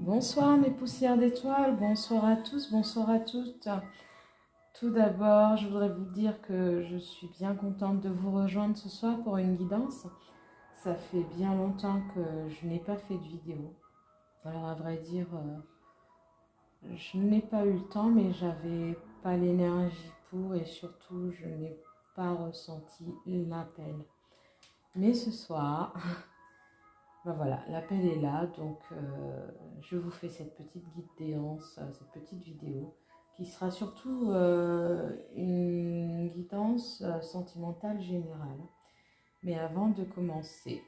Bonsoir mes poussières d'étoiles, bonsoir à tous, bonsoir à toutes. Tout d'abord, je voudrais vous dire que je suis bien contente de vous rejoindre ce soir pour une guidance. Ça fait bien longtemps que je n'ai pas fait de vidéo. Alors à vrai dire, je n'ai pas eu le temps, mais j'avais pas l'énergie pour et surtout je n'ai pas ressenti l'appel. Mais ce soir, ben voilà, l'appel est là, donc je vous fais cette petite guidance, cette petite vidéo, qui sera surtout une guidance sentimentale générale. Mais avant de commencer,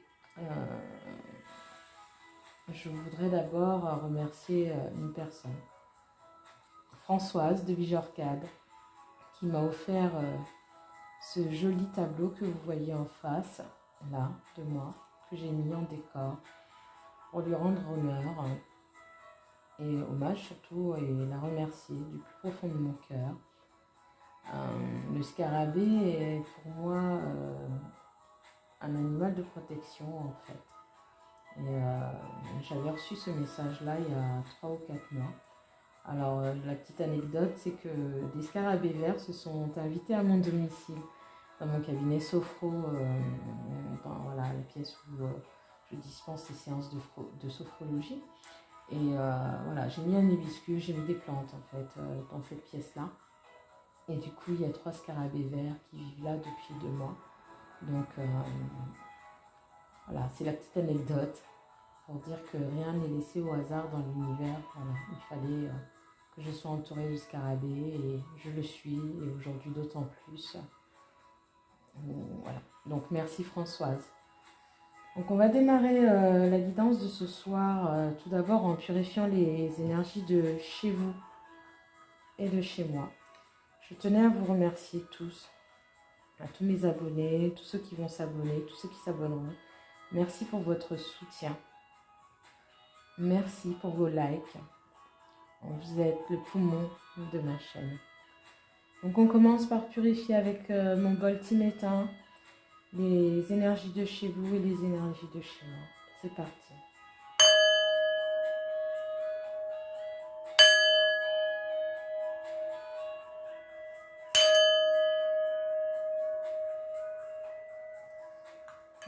je voudrais d'abord remercier une personne, Françoise de Bijorcade, qui m'a offert ce joli tableau que vous voyez en face, là, de moi, que j'ai mis en décor, pour lui rendre honneur et hommage surtout, et la remercier du plus profond de mon cœur. Le scarabée est pour moi un animal de protection en fait. Et j'avais reçu ce message-là il y a 3 ou 4 mois. Alors la petite anecdote, c'est que des scarabées verts se sont invités à mon domicile, dans mon cabinet sophro, voilà, la pièce où je dispense les séances de sophrologie. Et voilà, j'ai mis un hibiscus, j'ai mis des plantes en fait dans cette pièce-là. Et du coup, il y a 3 scarabées verts qui vivent là depuis 2 mois. Donc voilà, c'est la petite anecdote pour dire que rien n'est laissé au hasard dans l'univers. Voilà, il fallait que je sois entourée de scarabées et je le suis, et aujourd'hui d'autant plus. Voilà, donc merci Françoise. Donc on va démarrer la guidance de ce soir, tout d'abord en purifiant les énergies de chez vous et de chez moi. Je tenais à vous remercier tous, à tous mes abonnés, tous ceux qui vont s'abonner, tous ceux qui s'abonneront. Merci pour votre soutien. Merci pour vos likes. Vous êtes le poumon de ma chaîne. Donc on commence par purifier avec mon bol tibétain les énergies de chez vous et les énergies de chez moi. C'est parti.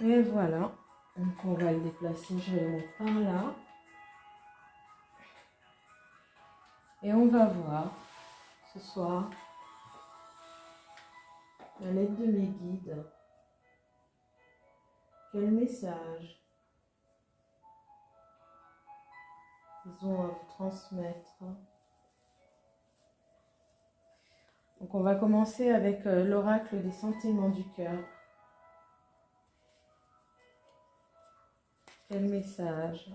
Et voilà. Donc on va le déplacer, je vais le mettre par là. Et on va voir ce soir, à l'aide de mes guides, quel message ils ont à vous transmettre. Donc on va commencer avec l'oracle des sentiments du cœur. Quel message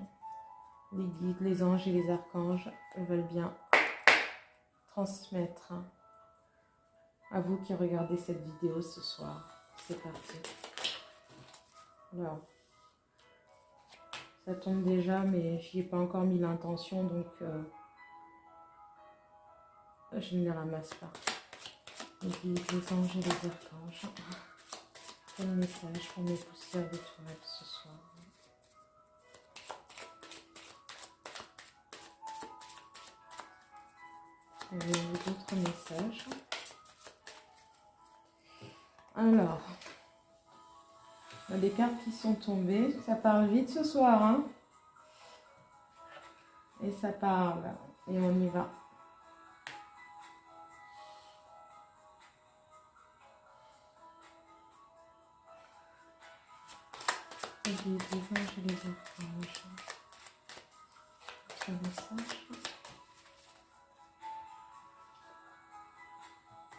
les guides, les anges et les archanges veulent bien transmettre à vous qui regardez cette vidéo ce soir. C'est parti. Alors, ça tombe déjà, mais j'y ai pas encore mis l'intention, donc je ne les ramasse pas. Les guides, les anges et les archanges. Quel message pour mes poussières d'étoiles ce soir. Avez-vous d'autres messages? Alors, les cartes qui sont tombées, ça parle vite ce soir, hein? Et ça parle, et on y va. Les anges et les archanges. Un message.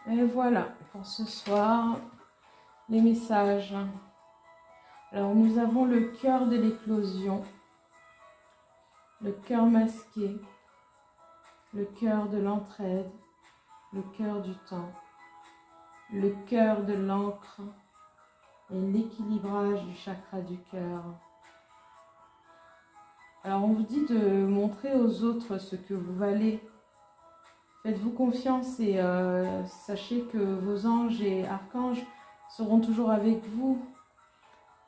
Et voilà, pour ce soir, les messages. Alors, nous avons le cœur de l'éclosion, le cœur masqué, le cœur de l'entraide, le cœur du temps, le cœur de l'encre et l'équilibrage du chakra du cœur. Alors, on vous dit de montrer aux autres ce que vous valez. Faites-vous confiance et sachez que vos anges et archanges seront toujours avec vous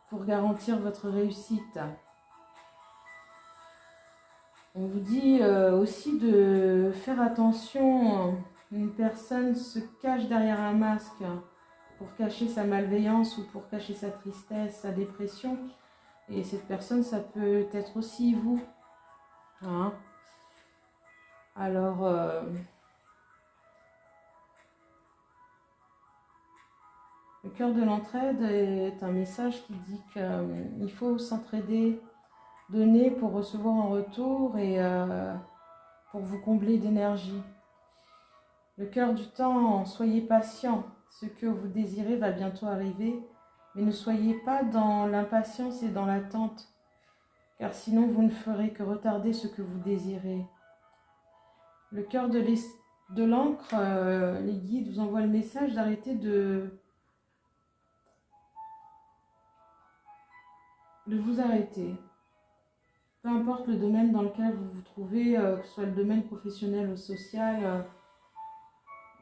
pour garantir votre réussite. On vous dit aussi de faire attention. Une personne se cache derrière un masque pour cacher sa malveillance ou pour cacher sa tristesse, sa dépression. Et cette personne, ça peut être aussi vous. Hein? Alors, le cœur de l'entraide est un message qui dit qu'il faut s'entraider, donner pour recevoir en retour et pour vous combler d'énergie. Le cœur du temps, soyez patient. Ce que vous désirez va bientôt arriver, mais ne soyez pas dans l'impatience et dans l'attente, car sinon vous ne ferez que retarder ce que vous désirez. Le cœur de l'encre, les guides vous envoient le message d'arrêter de vous arrêter. Peu importe le domaine dans lequel vous vous trouvez, que ce soit le domaine professionnel ou social,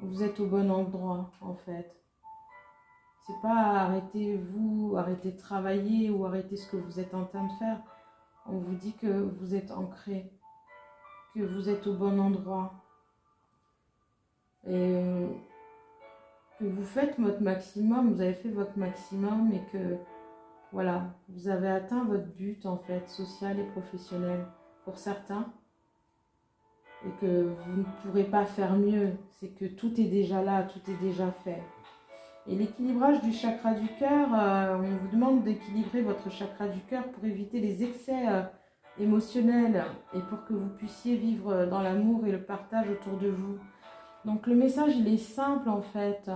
vous êtes au bon endroit en fait. C'est pas arrêtez de travailler ou arrêtez ce que vous êtes en train de faire. On vous dit que vous êtes ancré, que vous êtes au bon endroit. Et que vous faites votre maximum, vous avez fait votre maximum et que voilà, vous avez atteint votre but en fait, social et professionnel pour certains. Et que vous ne pourrez pas faire mieux, c'est que tout est déjà là, tout est déjà fait. Et l'équilibrage du chakra du cœur, on vous demande d'équilibrer votre chakra du cœur pour éviter les excès émotionnels et pour que vous puissiez vivre dans l'amour et le partage autour de vous. Donc le message, il est simple en fait.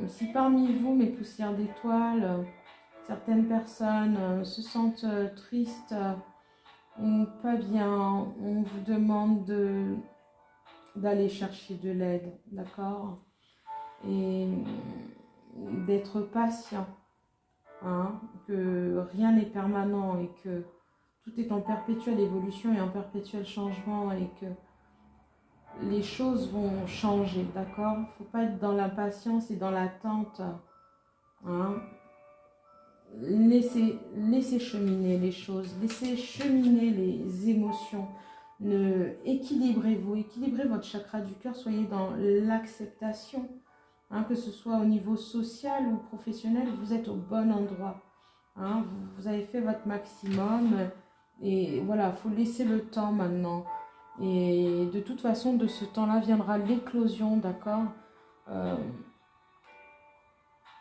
Si parmi vous, mes poussières d'étoiles, certaines personnes se sentent tristes ou pas bien, on vous demande d'aller chercher de l'aide, d'accord? Et d'être patient, que rien n'est permanent et que tout est en perpétuelle évolution et en perpétuel changement et que les choses vont changer, d'accord? Il ne faut pas être dans l'impatience et dans l'attente. Laissez cheminer les choses, laissez cheminer les émotions. Équilibrez-vous, équilibrez votre chakra du cœur, soyez dans l'acceptation. Que ce soit au niveau social ou professionnel, vous êtes au bon endroit. Vous avez fait votre maximum et voilà, il faut laisser le temps maintenant. Et de toute façon, de ce temps-là viendra l'éclosion, d'accord?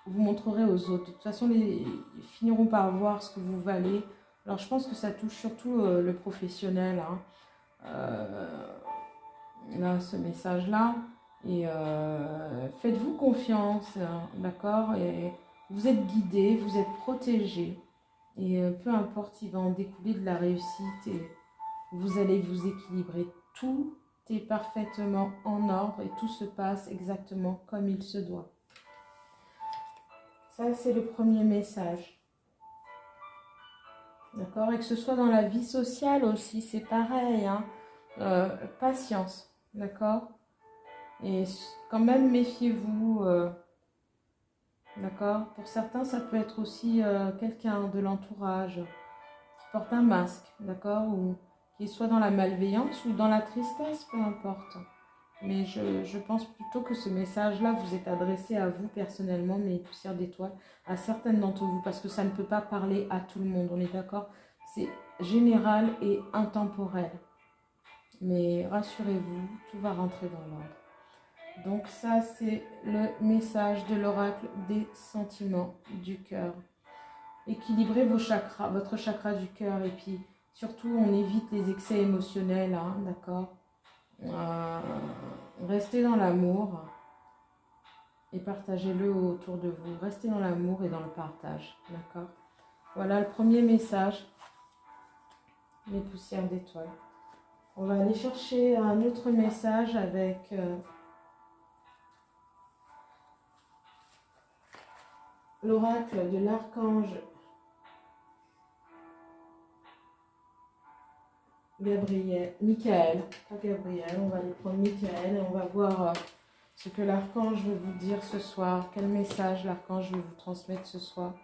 Vous montrerez aux autres. De toute façon, ils finiront par voir ce que vous valez. Alors, je pense que ça touche surtout le professionnel. Là, ce message-là. Et faites-vous confiance, d'accord? Et vous êtes guidés, vous êtes protégés. Et peu importe, il va en découler de la réussite et vous allez vous équilibrer. Tout est parfaitement en ordre et tout se passe exactement comme il se doit. Ça, c'est le premier message. D'accord? Et que ce soit dans la vie sociale aussi, c'est pareil. Patience. D'accord? Et quand même, méfiez-vous. D'accord? Pour certains, ça peut être aussi quelqu'un de l'entourage qui porte un masque. D'accord? Ou qui soit dans la malveillance ou dans la tristesse, peu importe. Mais je pense plutôt que ce message-là vous est adressé à vous personnellement, mes poussières d'étoiles, à certaines d'entre vous, parce que ça ne peut pas parler à tout le monde, on est d'accord? C'est général et intemporel. Mais rassurez-vous, tout va rentrer dans l'ordre. Donc ça, c'est le message de l'oracle des sentiments du cœur. Équilibrez vos chakras, votre chakra du cœur, et puis surtout, on évite les excès émotionnels, d'accord? Restez dans l'amour et partagez-le autour de vous. Restez dans l'amour et dans le partage, d'accord? Voilà le premier message, les poussières d'étoiles. On va aller chercher un autre message avec l'oracle de l'archange Michael, pas Gabriel, on va aller prendre Michael et on va voir ce que l'archange veut vous dire ce soir, quel message l'archange veut vous transmettre ce soir.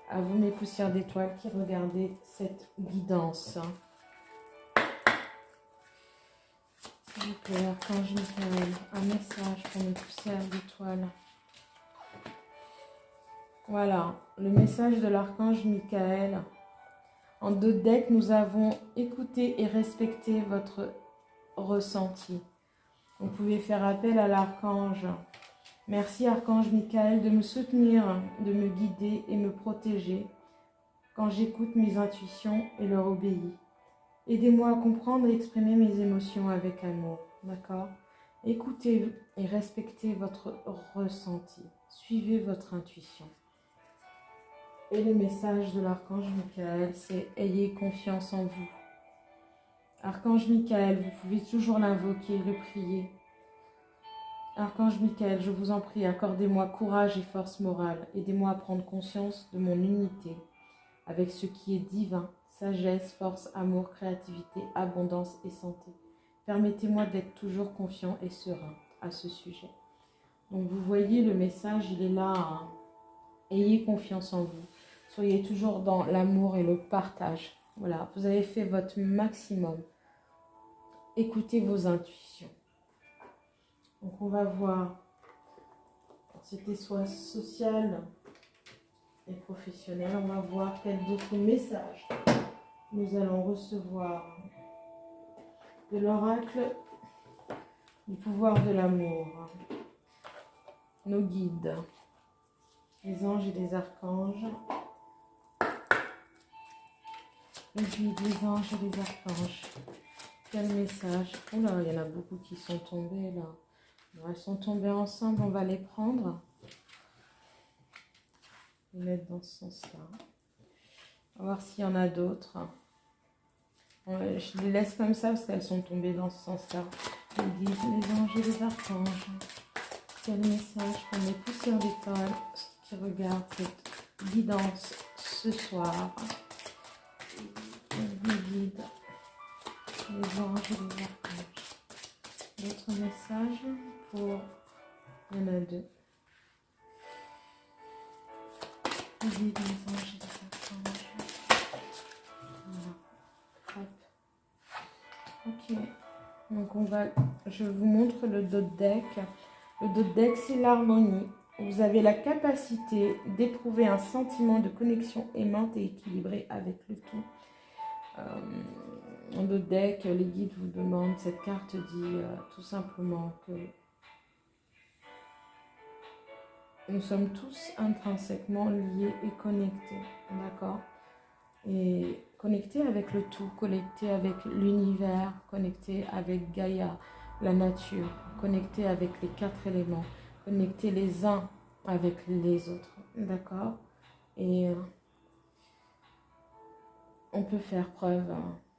À vous, mes poussières d'étoiles qui regardez cette guidance. S'il vous plaît, Archange Michael, un message pour mes poussières d'étoiles. Voilà, le message de l'Archange Michael. En 2 decks, nous avons écouté et respecté votre ressenti. Vous pouvez faire appel à l'Archange. Merci Archange Michael de me soutenir, de me guider et me protéger quand j'écoute mes intuitions et leur obéis. Aidez-moi à comprendre et exprimer mes émotions avec amour. D'accord? Écoutez et respectez votre ressenti. Suivez votre intuition. Et le message de l'Archange Michael, c'est « Ayez confiance en vous ». Archange Michael, vous pouvez toujours l'invoquer, le prier. Archange Michael, je vous en prie, accordez-moi courage et force morale. Aidez-moi à prendre conscience de mon unité avec ce qui est divin, sagesse, force, amour, créativité, abondance et santé. Permettez-moi d'être toujours confiant et serein à ce sujet. Donc vous voyez, le message, il est là. Hein. Ayez confiance en vous. Soyez toujours dans l'amour et le partage. Voilà, vous avez fait votre maximum. Écoutez vos intuitions. Donc on va voir, c'était soit social et professionnel, on va voir quels d'autres messages nous allons recevoir de l'oracle du pouvoir de l'amour, nos guides, les anges et les archanges, les guides, les anges et les archanges. Quel message? Oh là, il y en a beaucoup qui sont tombés là. Elles sont tombées ensemble, on va les prendre. Les mettre dans ce sens-là. On va voir s'il y en a d'autres. Je les laisse comme ça parce qu'elles sont tombées dans ce sens-là. Les guides, les anges et les archanges. Quel message pour mes poussières d'étoiles qui regardent cette guidance ce soir. Les guides, les anges et les archanges. D'autres messages pour... Il y en a 2. Les guides, les anges et les archanges. Voilà. Hop. Ok. Donc je vous montre le dos de deck. Le dos de deck, c'est l'harmonie. Vous avez la capacité d'éprouver un sentiment de connexion aimante et équilibrée avec le tout. En dos de deck, les guides vous demandent, cette carte dit tout simplement que nous sommes tous intrinsèquement liés et connectés, d'accord? Et connectés avec le tout, connectés avec l'univers, connectés avec Gaïa, la nature, connectés avec les 4 éléments, connectés les uns avec les autres, d'accord? Et on peut faire preuve,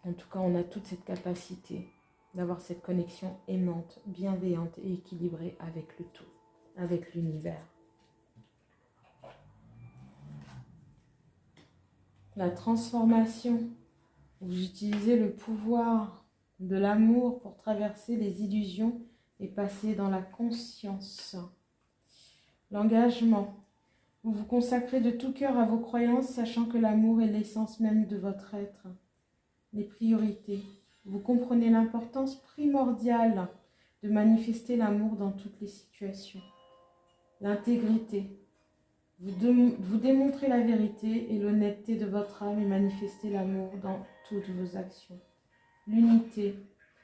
en tout cas on a toute cette capacité d'avoir cette connexion aimante, bienveillante et équilibrée avec le tout, avec l'univers. La transformation, vous utilisez le pouvoir de l'amour pour traverser les illusions et passer dans la conscience. L'engagement, vous vous consacrez de tout cœur à vos croyances, sachant que l'amour est l'essence même de votre être. Les priorités, vous comprenez l'importance primordiale de manifester l'amour dans toutes les situations. L'intégrité, vous démontrez la vérité et l'honnêteté de votre âme et manifestez l'amour dans toutes vos actions. L'unité,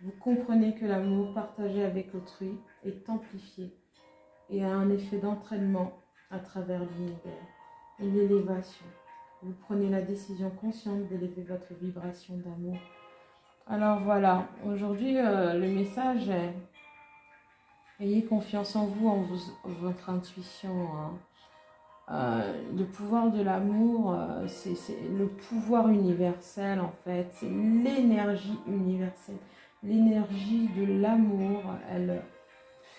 vous comprenez que l'amour partagé avec autrui est amplifié et a un effet d'entraînement à travers l'univers. Et l'élévation, vous prenez la décision consciente d'élever votre vibration d'amour. Alors voilà, aujourd'hui le message est ayez confiance en vous, en votre intuition. Hein. Le pouvoir de l'amour, c'est le pouvoir universel en fait, c'est l'énergie universelle. L'énergie de l'amour, elle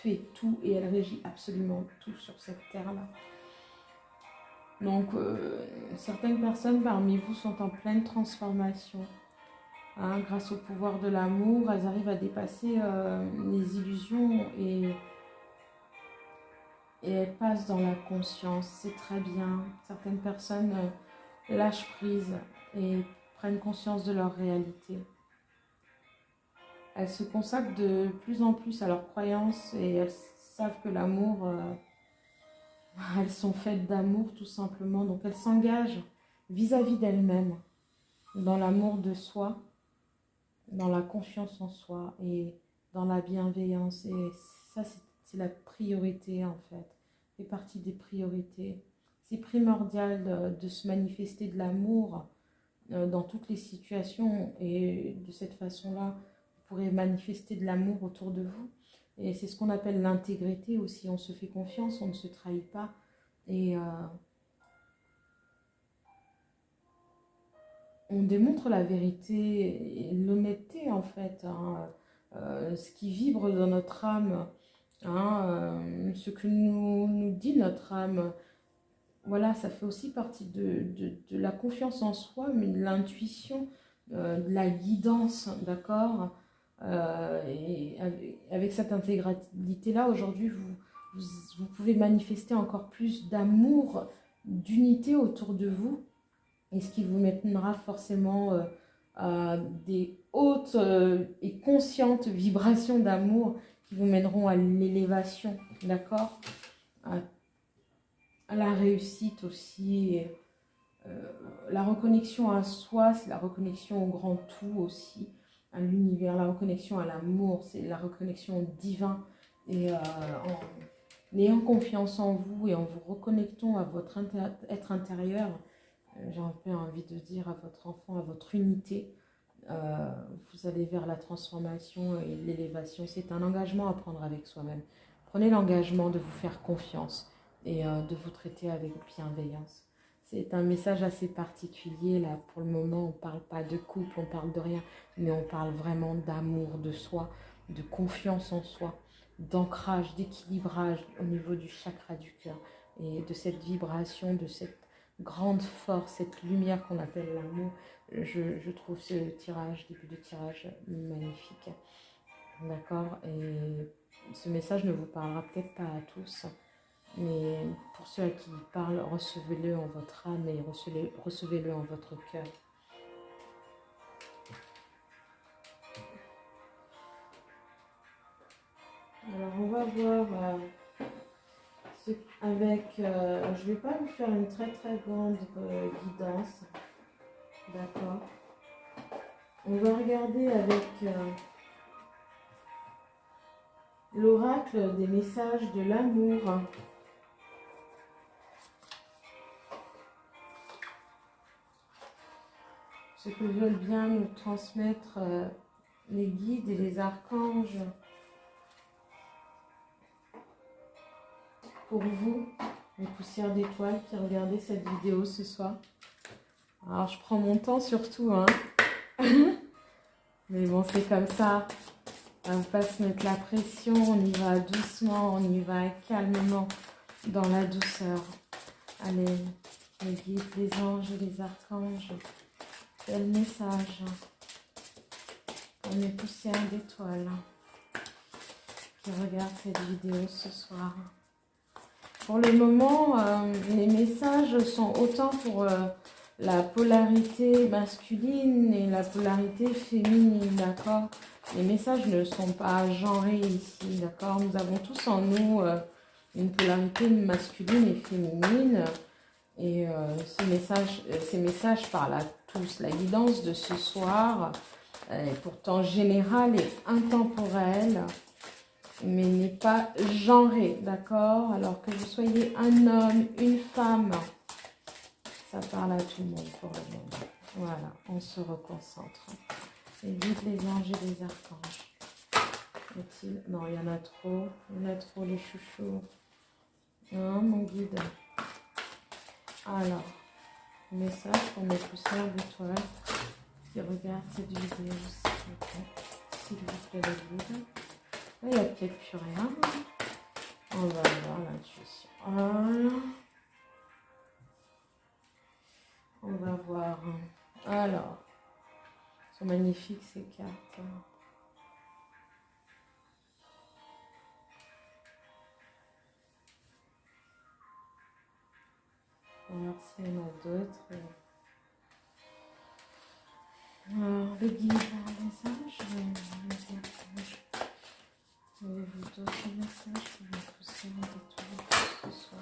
fait tout et elle régit absolument tout sur cette terre-là. Donc, certaines personnes parmi vous sont en pleine transformation. Hein, grâce au pouvoir de l'amour, elles arrivent à dépasser les illusions et elles passent dans la conscience. C'est très bien. Certaines personnes lâchent prise et prennent conscience de leur réalité. Elles se consacrent de plus en plus à leurs croyances et elles savent que l'amour, elles sont faites d'amour tout simplement. Donc elles s'engagent vis-à-vis d'elles-mêmes, dans l'amour de soi, dans la confiance en soi et dans la bienveillance. Et ça, c'est la priorité en fait. Ça fait partie des priorités. C'est primordial de se manifester de l'amour dans toutes les situations. Et de cette façon-là, vous pourrez manifester de l'amour autour de vous. Et c'est ce qu'on appelle l'intégrité aussi. On se fait confiance, on ne se trahit pas. Et on démontre la vérité et l'honnêteté en fait, hein, ce qui vibre dans notre âme, hein, ce que nous dit notre âme. Voilà, ça fait aussi partie de la confiance en soi, mais de l'intuition, de la guidance, d'accord. Et avec cette intégralité-là, aujourd'hui, vous pouvez manifester encore plus d'amour, d'unité autour de vous, et ce qui vous mènera forcément à des hautes et conscientes vibrations d'amour qui vous mèneront à l'élévation, d'accord, à la réussite aussi. La reconnexion à soi, c'est la reconnexion au grand tout aussi, à l'univers. La reconnexion à l'amour, c'est la reconnexion au divin. Et en ayant confiance en vous et en vous reconnectant à votre être intérieur, j'ai un peu envie de dire à votre enfant, à votre unité, vous allez vers la transformation et l'élévation. C'est un engagement à prendre avec soi-même. Prenez l'engagement de vous faire confiance et de vous traiter avec bienveillance. C'est un message assez particulier là. Pour le moment, on ne parle pas de couple, on parle de rien, mais on parle vraiment d'amour de soi, de confiance en soi, d'ancrage, d'équilibrage au niveau du chakra du cœur et de cette vibration, de cette grande force, cette lumière qu'on appelle l'amour. Je trouve ce tirage, début de tirage, magnifique. D'accord? Et ce message ne vous parlera peut-être pas à tous, mais pour ceux à qui il parle, recevez-le en votre âme et recevez-le en votre cœur. Alors on va voir avec, je ne vais pas vous faire une très très grande guidance, d'accord? On va regarder avec l'oracle des messages de l'amour. Ce que veulent bien nous transmettre les guides et les archanges pour vous, les poussières d'étoiles qui regardez cette vidéo ce soir. Alors je prends mon temps surtout, hein. Mais bon, c'est comme ça. On va pas se mettre la pression, on y va doucement, on y va calmement, dans la douceur. Allez, les guides, les anges et les archanges, quel message pour mes poussières d'étoiles qui regardent cette vidéo ce soir. Pour le moment, les messages sont autant pour la polarité masculine et la polarité féminine, d'accord? Les messages ne sont pas genrés ici, d'accord? Nous avons tous en nous une polarité masculine et féminine. Et ces messages parlent à tous. La guidance de ce soir est pourtant générale et intemporelle, mais n'est pas genrée, d'accord? Alors que vous soyez un homme, une femme, ça parle à tout le monde pour le moment. Voilà, on se reconcentre. Les guides, les anges et les archanges. Non, il y en a trop. Il y en a trop, les chouchous. Non, mon guide. Alors, message pour mes poussières d'étoiles qui regardent cette vidéo, s'il vous plaît, le guide. Là, il n'y a peut-être plus rien. On va voir l'intuition. Voilà. On va voir. Alors, elles sont magnifiques ces cartes. On va voir s'il y en a d'autres. Alors, le guide, les âges, avez-vous d'autres messages que je vais pousser ce soir?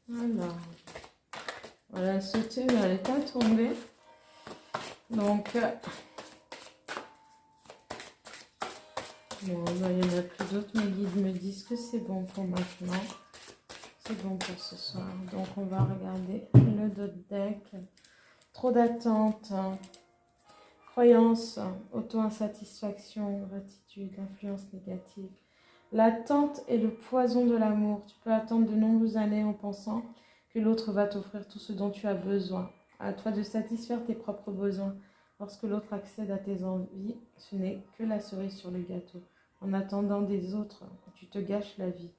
Alors, voilà, sauter, mais elle n'est pas tombée. Donc, bon, ben, il n'y en a plus d'autres. Mes guides me disent que c'est bon pour maintenant. C'est bon pour ce soir. Donc, on va regarder le dos de deck. Trop d'attente, croyance, auto-insatisfaction, gratitude, influence négative. L'attente est le poison de l'amour. Tu peux attendre de nombreuses années en pensant que l'autre va t'offrir tout ce dont tu as besoin. À toi de satisfaire tes propres besoins. Lorsque l'autre accède à tes envies, ce n'est que la cerise sur le gâteau. En attendant des autres, tu te gâches la vie.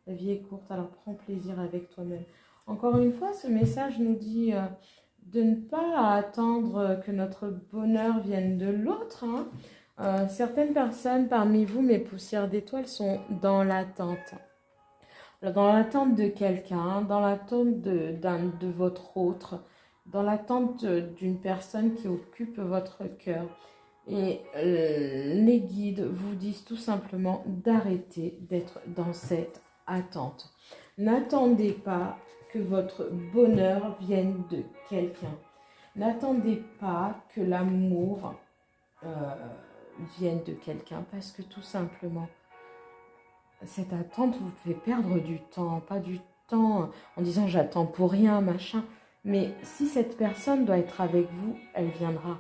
La vie est courte, alors prends plaisir avec toi-même. Encore une fois, ce message nous dit de ne pas attendre que notre bonheur vienne de l'autre, hein. Certaines personnes parmi vous, mes poussières d'étoiles, sont dans l'attente. Dans l'attente de quelqu'un, dans l'attente de votre autre, dans l'attente d'une personne qui occupe votre cœur. Et les guides vous disent tout simplement d'arrêter d'être dans cette attente. N'attendez pas que votre bonheur vienne de quelqu'un. N'attendez pas que l'amour vienne de quelqu'un parce que tout simplement, cette attente vous fait perdre du temps, pas du temps en disant j'attends pour rien, machin. Mais si cette personne doit être avec vous, elle viendra,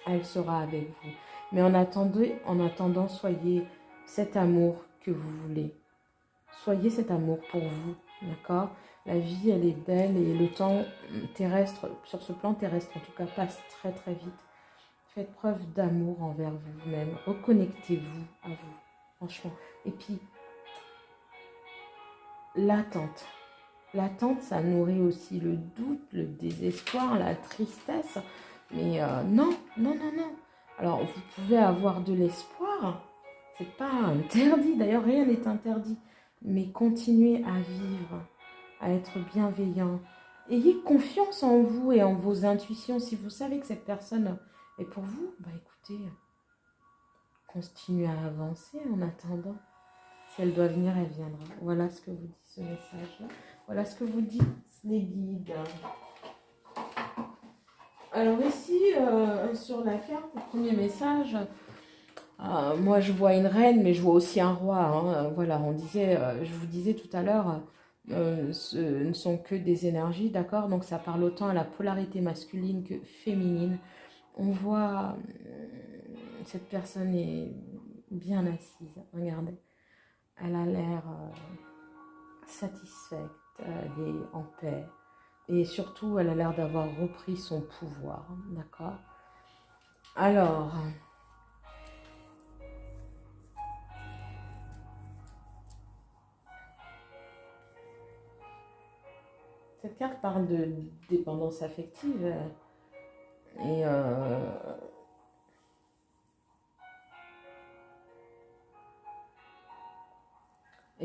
elle sera avec vous. Mais en attendant, soyez cet amour que vous voulez. Soyez cet amour pour vous, d'accord? La vie, elle est belle et le temps terrestre, sur ce plan terrestre en tout cas, passe très très vite. Faites preuve d'amour envers vous-même. Reconnectez-vous à vous, franchement. Et puis, l'attente. L'attente, ça nourrit aussi le doute, le désespoir, la tristesse. Mais non, non, non, non. Alors, vous pouvez avoir de l'espoir. C'est pas interdit. D'ailleurs, rien n'est interdit. Mais continuez à vivre, à être bienveillant. Ayez confiance en vous et en vos intuitions. Si vous savez que cette personne est pour vous, bah écoutez, continuez à avancer en attendant. Si elle doit venir, elle viendra. Voilà ce que vous dit ce message-là. Voilà ce que vous dit les guides. Alors ici, sur la carte, le premier message, moi je vois une reine, mais je vois aussi un roi. Hein. Voilà, je vous disais tout à l'heure, ce ne sont que des énergies, d'accord? Donc ça parle autant à la polarité masculine que féminine. On voit, cette personne est bien assise, regardez. Elle a l'air satisfaite, elle est en paix. Et surtout, elle a l'air d'avoir repris son pouvoir, d'accord? Alors, cette carte parle de dépendance affective et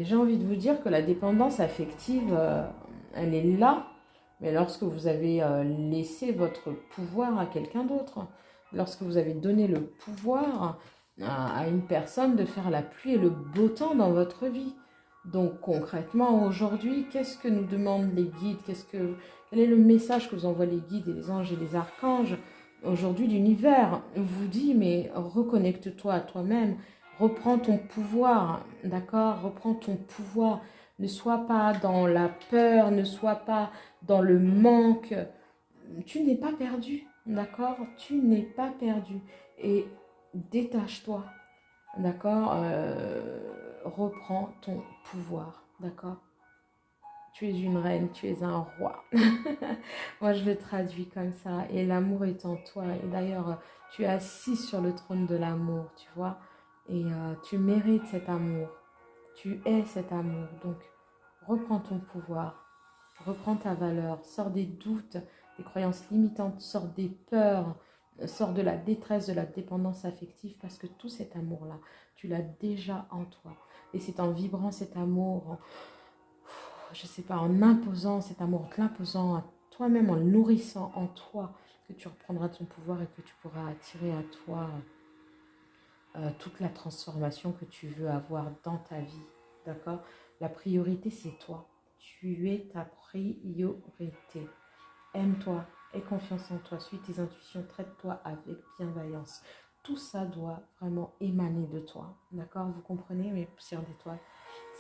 j'ai envie de vous dire que la dépendance affective, elle est là, mais lorsque vous avez laissé votre pouvoir à quelqu'un d'autre, lorsque vous avez donné le pouvoir à une personne de faire la pluie et le beau temps dans votre vie. Donc concrètement, aujourd'hui, qu'est-ce que nous demandent les guides? Quel est le message que vous envoient les guides et les anges et les archanges? Aujourd'hui, l'univers vous dit, mais reconnecte-toi à toi-même, reprends ton pouvoir, d'accord? Reprends ton pouvoir. Ne sois pas dans la peur, ne sois pas dans le manque. Tu n'es pas perdu, d'accord? Tu n'es pas perdu. Et détache-toi, d'accord? Reprends ton pouvoir, d'accord? Tu es une reine, tu es un roi. Moi, je le traduis comme ça. Et l'amour est en toi. Et d'ailleurs, tu es assis sur le trône de l'amour, tu vois? Et tu mérites cet amour. Tu es cet amour. Donc, reprends ton pouvoir. Reprends ta valeur. Sors des doutes. des croyances limitantes, sors des peurs, sors de la détresse, de la dépendance affective, parce que tout cet amour-là, tu l'as déjà en toi. Et c'est en vibrant cet amour, je ne sais pas, en imposant cet amour, en te l'imposant à toi-même, en le nourrissant en toi, que tu reprendras ton pouvoir et que tu pourras attirer à toi toute la transformation que tu veux avoir dans ta vie. D'accord? La priorité, c'est toi. Tu es ta priorité. Aime-toi, aie confiance en toi, suis tes intuitions, traite-toi avec bienveillance. Tout ça doit vraiment émaner de toi. D'accord? Vous comprenez, mes poussières d'étoiles?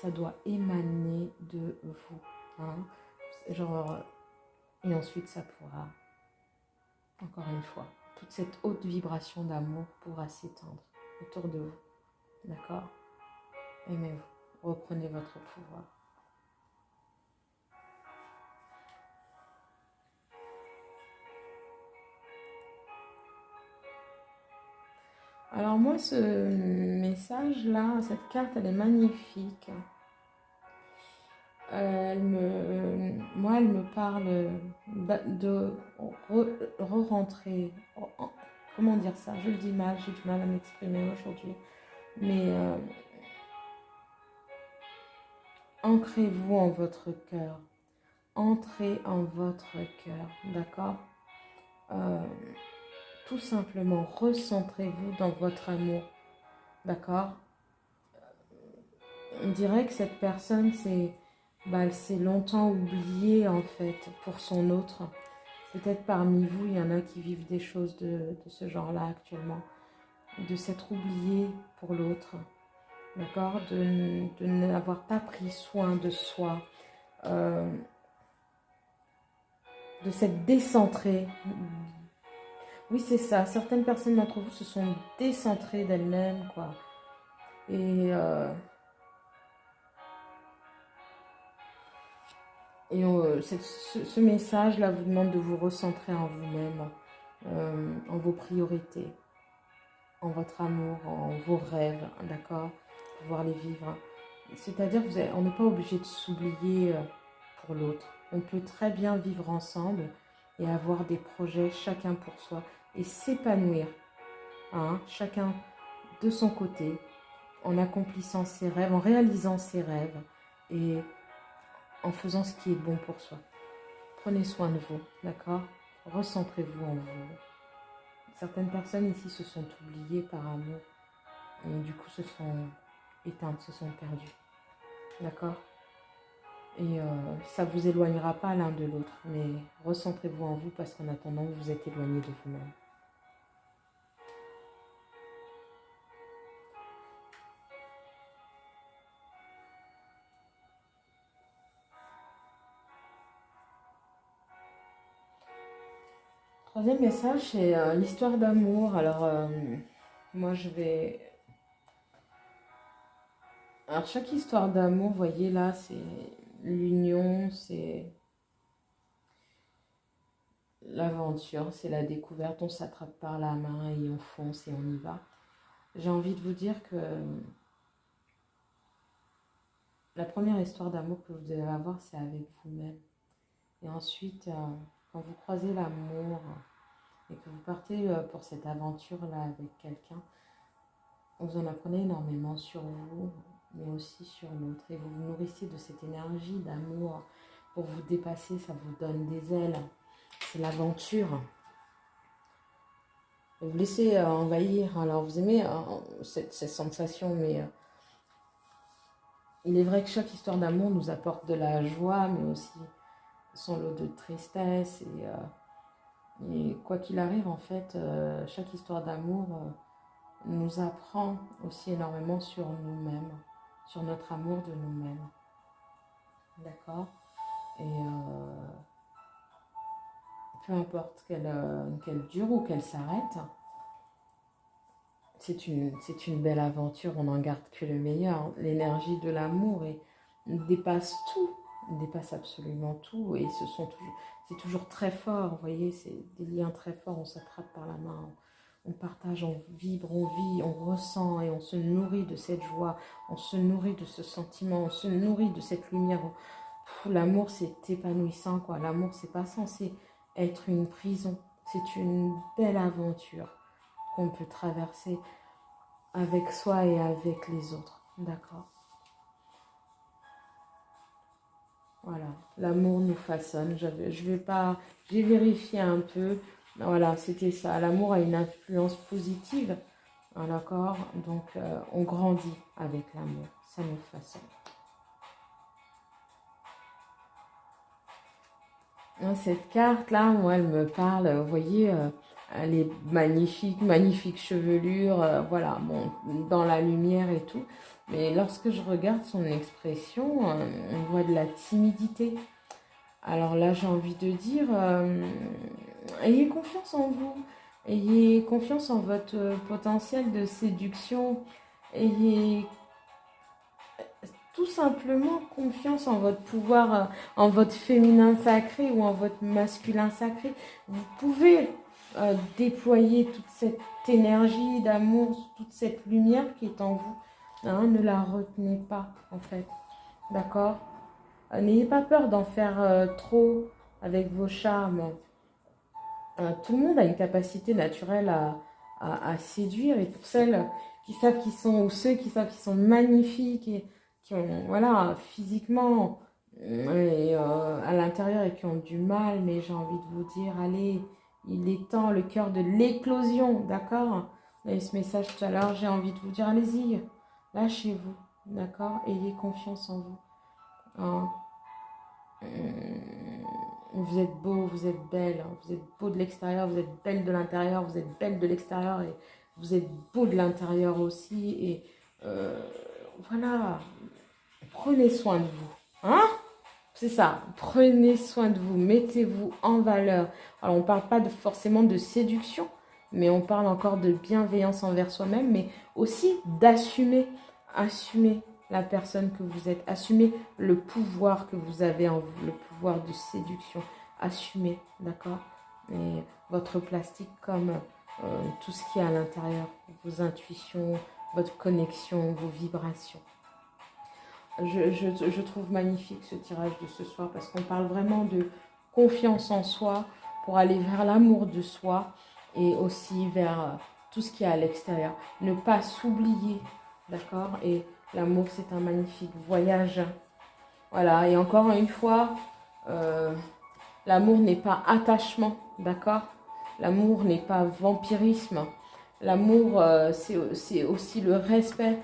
Ça doit émaner de vous. Hein? Genre, et ensuite, ça pourra, encore une fois, toute cette haute vibration d'amour pourra s'étendre autour de vous. D'accord? Aimez-vous. Reprenez votre pouvoir. Alors moi, ce message-là, cette carte, elle est magnifique. Moi, elle me parle de re-rentrer. Comment dire ça? Je le dis mal, j'ai du mal à m'exprimer aujourd'hui. Mais ancrez-vous en votre cœur. Entrez en votre cœur, d'accord? Tout simplement, recentrez-vous dans votre amour, d'accord? On dirait que cette personne, elle s'est longtemps oubliée en fait pour son autre. Peut-être parmi vous, il y en a qui vivent des choses de ce genre-là actuellement. De s'être oublié pour l'autre, d'accord? De n'avoir pas pris soin de soi, de s'être décentré. Oui, c'est ça. Certaines personnes d'entre vous se sont décentrées d'elles-mêmes, quoi. Et ce message-là vous demande de vous recentrer en vous-même, en vos priorités, en votre amour, en vos rêves, d'accord? Pouvoir les vivre. C'est-à-dire on n'est pas obligé de s'oublier pour l'autre. On peut très bien vivre ensemble et avoir des projets chacun pour soi et s'épanouir, hein, chacun de son côté, en accomplissant ses rêves, en réalisant ses rêves et en faisant ce qui est bon pour soi. Prenez soin de vous, d'accord? Recentrez-vous en vous. Certaines personnes ici se sont oubliées par amour et du coup se sont éteintes, se sont perdues. D'accord? Et ça ne vous éloignera pas l'un de l'autre, mais recentrez-vous en vous parce qu'en attendant, vous vous êtes éloigné de vous-même. Troisième message, c'est l'histoire d'amour. Alors, moi, je vais... Alors, chaque histoire d'amour, vous voyez là, c'est l'union, c'est l'aventure, c'est la découverte. On s'attrape par la main et on fonce et on y va. J'ai envie de vous dire que la première histoire d'amour que vous devez avoir, c'est avec vous-même. Et ensuite, quand vous croisez l'amour et que vous partez pour cette aventure-là avec quelqu'un, vous en apprenez énormément sur vous, mais aussi sur l'autre. Et vous vous nourrissez de cette énergie d'amour pour vous dépasser, ça vous donne des ailes. C'est l'aventure. Vous vous laissez envahir. Alors vous aimez cette sensation, mais il est vrai que chaque histoire d'amour nous apporte de la joie, mais aussi son lot de tristesse. Et quoi qu'il arrive, en fait, chaque histoire d'amour nous apprend aussi énormément sur nous-mêmes, sur notre amour de nous-mêmes. D'accord? Et peu importe qu'elle dure ou qu'elle s'arrête, c'est une belle aventure, on n'en garde que le meilleur. L'énergie de l'amour dépasse tout, dépasse absolument tout. Et c'est toujours très fort, vous voyez, c'est des liens très forts, on s'attrape par la main, on partage, on vibre, on vit, on ressent et on se nourrit de cette joie, on se nourrit de ce sentiment, on se nourrit de cette lumière. L'amour, c'est épanouissant, quoi. L'amour, c'est pas censé être une prison. C'est une belle aventure qu'on peut traverser avec soi et avec les autres. D'accord? Voilà, l'amour nous façonne. J'ai vérifié un peu. Voilà, c'était ça. L'amour a une influence positive. Ah, d'accord? Donc, on grandit avec l'amour. Ça nous façonne. Cette carte-là, moi, elle me parle. Vous voyez, elle est magnifique, magnifique chevelure. Voilà, bon, dans la lumière et tout. Mais lorsque je regarde son expression, on voit de la timidité. Alors là, j'ai envie de dire, ayez confiance en vous, ayez confiance en votre potentiel de séduction, ayez tout simplement confiance en votre pouvoir, en votre féminin sacré ou en votre masculin sacré. Vous pouvez déployer toute cette énergie d'amour, toute cette lumière qui est en vous. Hein, ne la retenez pas, en fait. D'accord? N'ayez pas peur d'en faire trop avec vos charmes. Tout le monde a une capacité naturelle à séduire. Et pour celles qui savent qu'ils sont, ou ceux qui savent qu'ils sont magnifiques et qui ont, voilà, physiquement et à l'intérieur et qui ont du mal, mais j'ai envie de vous dire, allez, il est temps, le cœur de l'éclosion, d'accord? Vous avez ce message tout à l'heure, j'ai envie de vous dire, allez-y, lâchez-vous, d'accord? Ayez confiance en vous. Hein. Vous êtes beau, vous êtes belle, vous êtes beau de l'extérieur, vous êtes belle de l'intérieur, vous êtes belle de l'extérieur et vous êtes beau de l'intérieur aussi. Et voilà, prenez soin de vous. Hein? C'est ça, prenez soin de vous, mettez-vous en valeur. Alors on ne parle pas forcément de séduction, mais on parle encore de bienveillance envers soi-même, mais aussi d'assumer, assumer la personne que vous êtes, assumez le pouvoir que vous avez en vous, le pouvoir de séduction, assumez, d'accord? Et votre plastique comme tout ce qui est à l'intérieur, vos intuitions, votre connexion, vos vibrations. Je trouve magnifique ce tirage de ce soir parce qu'on parle vraiment de confiance en soi pour aller vers l'amour de soi et aussi vers tout ce qui est à l'extérieur. Ne pas s'oublier, d'accord? Et l'amour, c'est un magnifique voyage. Voilà, et encore une fois, l'amour n'est pas attachement, d'accord? L'amour n'est pas vampirisme. L'amour, c'est aussi le respect.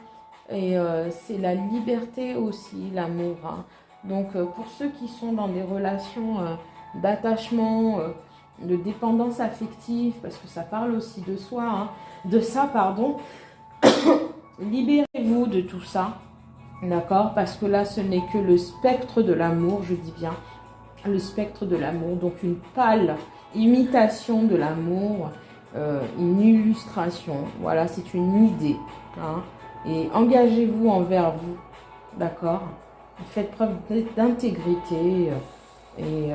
Et c'est la liberté aussi, l'amour. Hein. Donc, pour ceux qui sont dans des relations d'attachement, de dépendance affective, parce que ça parle aussi de soi, hein, de ça, pardon, libérez-vous de tout ça, d'accord? Parce que là, ce n'est que le spectre de l'amour, je dis bien, le spectre de l'amour. Donc, une pâle imitation de l'amour, une illustration. Voilà, c'est une idée, hein. Et engagez-vous envers vous, d'accord? Faites preuve d'intégrité et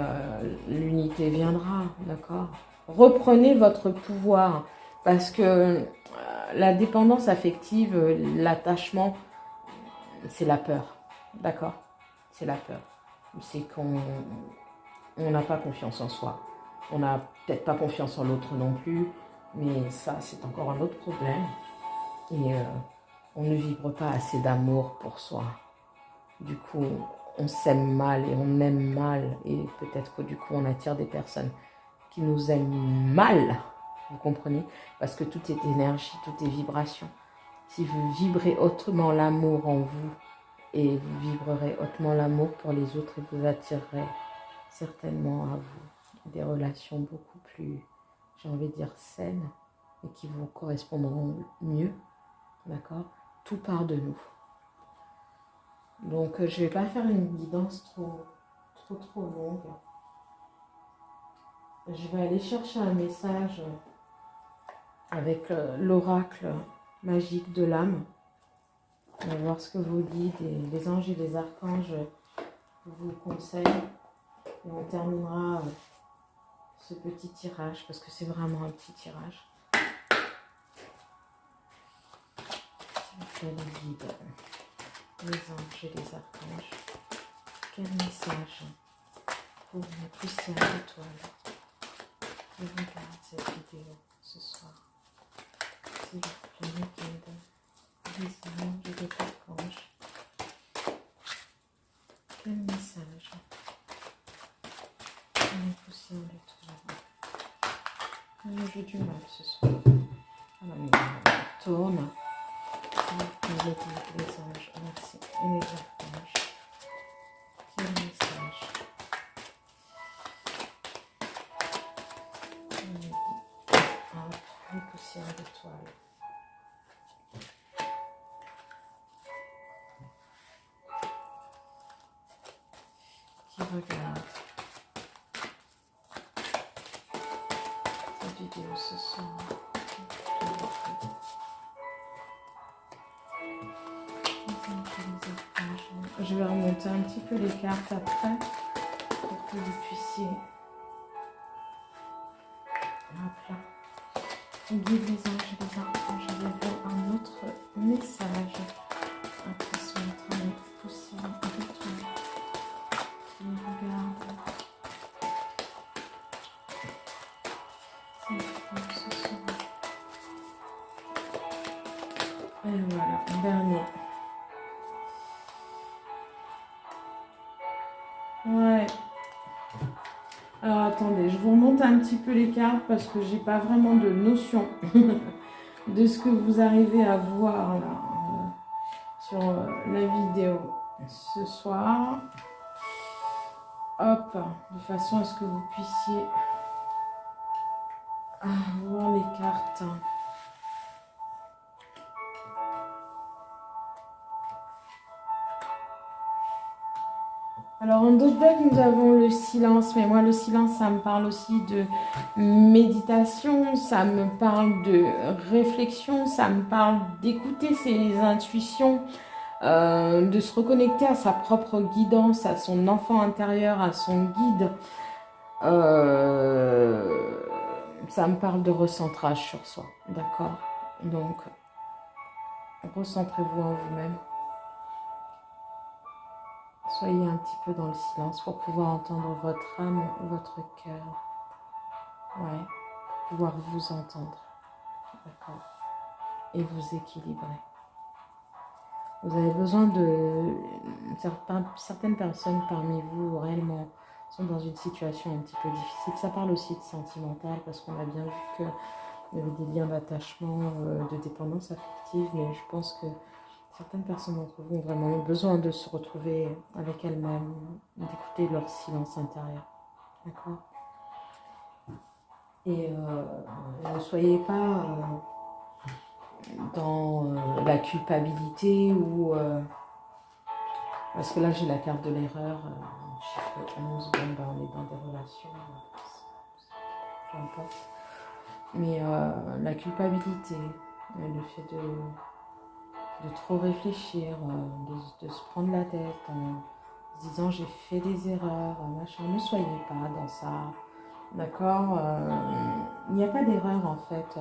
l'unité viendra, d'accord? Reprenez votre pouvoir parce que la dépendance affective, l'attachement, c'est la peur, d'accord? C'est la peur. C'est qu'on n'a pas confiance en soi. On n'a peut-être pas confiance en l'autre non plus, mais ça, c'est encore un autre problème. Et on ne vibre pas assez d'amour pour soi. Du coup, on s'aime mal et on aime mal. Et peut-être que du coup, on attire des personnes qui nous aiment mal. Vous comprenez? Parce que tout est énergie, tout est vibration. Si vous vibrez hautement l'amour en vous, et vous vibrerez hautement l'amour pour les autres et vous attirerez certainement à vous des relations beaucoup plus, j'ai envie de dire, saines et qui vous correspondront mieux. D'accord? Tout part de nous. Donc, je ne vais pas faire une guidance trop longue. Je vais aller chercher un message avec l'oracle magique de l'âme. On va voir ce que vos guides et les anges et les archanges vous conseillent. Et on terminera ce petit tirage parce que c'est vraiment un petit tirage. Les guides, les anges et les archanges. Quel message pour une poussière d'étoiles je regarde cette vidéo ce soir. S'il vous plaît, mes guides, les anges et les archanges. Quel message les poussières d'étoiles. J'ai du mal ce soir. Tourne. Les anges, merci. Et les archanges. Quel message. Les poussières d'étoiles. Qui regarde cette vidéo ce soir. Je vais remonter un petit peu les cartes après pour que vous puissiez guider les anges et les archanges. Je vais voir un autre message après ce matin avec poussière d'étoiles qui regarde ce soir. Et voilà, un dernier. Ouais. Alors attendez, je vous remonte un petit peu les cartes parce que j'ai pas vraiment de notion de ce que vous arrivez à voir là sur la vidéo ce soir. Hop, de façon à ce que vous puissiez voir les cartes. Alors en d'autres decks, nous avons le silence, mais moi le silence, ça me parle aussi de méditation, ça me parle de réflexion, ça me parle d'écouter ses intuitions, de se reconnecter à sa propre guidance, à son enfant intérieur, à son guide. Ça me parle de recentrage sur soi, d'accord? Donc, recentrez-vous en vous-même. Soyez un petit peu dans le silence pour pouvoir entendre votre âme, votre cœur. Ouais, pouvoir vous entendre. D'accord. Et vous équilibrer. Vous avez besoin de... Certaines personnes parmi vous, réellement, sont dans une situation un petit peu difficile. Ça parle aussi de sentimental, parce qu'on a bien vu qu'il y avait des liens d'attachement, de dépendance affective, mais je pense que certaines personnes d'entre vous ont vraiment besoin de se retrouver avec elles-mêmes, d'écouter leur silence intérieur. D'accord? Et ne soyez pas dans la culpabilité ou... parce que là, j'ai la carte de l'erreur, chiffre 11, bon, ben, on est dans des relations, peu importe. Mais la culpabilité, le fait de trop réfléchir, de se prendre la tête en se disant j'ai fait des erreurs, machin, ne soyez pas dans ça, d'accord? Il n'y a pas d'erreur en fait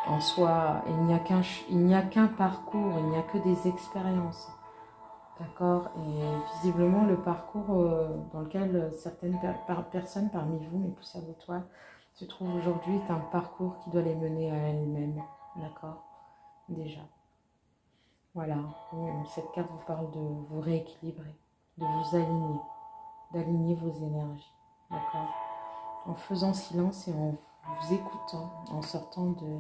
en soi, il n'y a qu'un parcours, il n'y a que des expériences, d'accord? Et visiblement le parcours dans lequel certaines personnes parmi vous, mes poussières d'étoiles, se trouvent aujourd'hui est un parcours qui doit les mener à elles-mêmes, d'accord? Déjà. Voilà, cette carte vous parle de vous rééquilibrer, de vous aligner, d'aligner vos énergies, d'accord? En faisant silence et en vous écoutant, en sortant de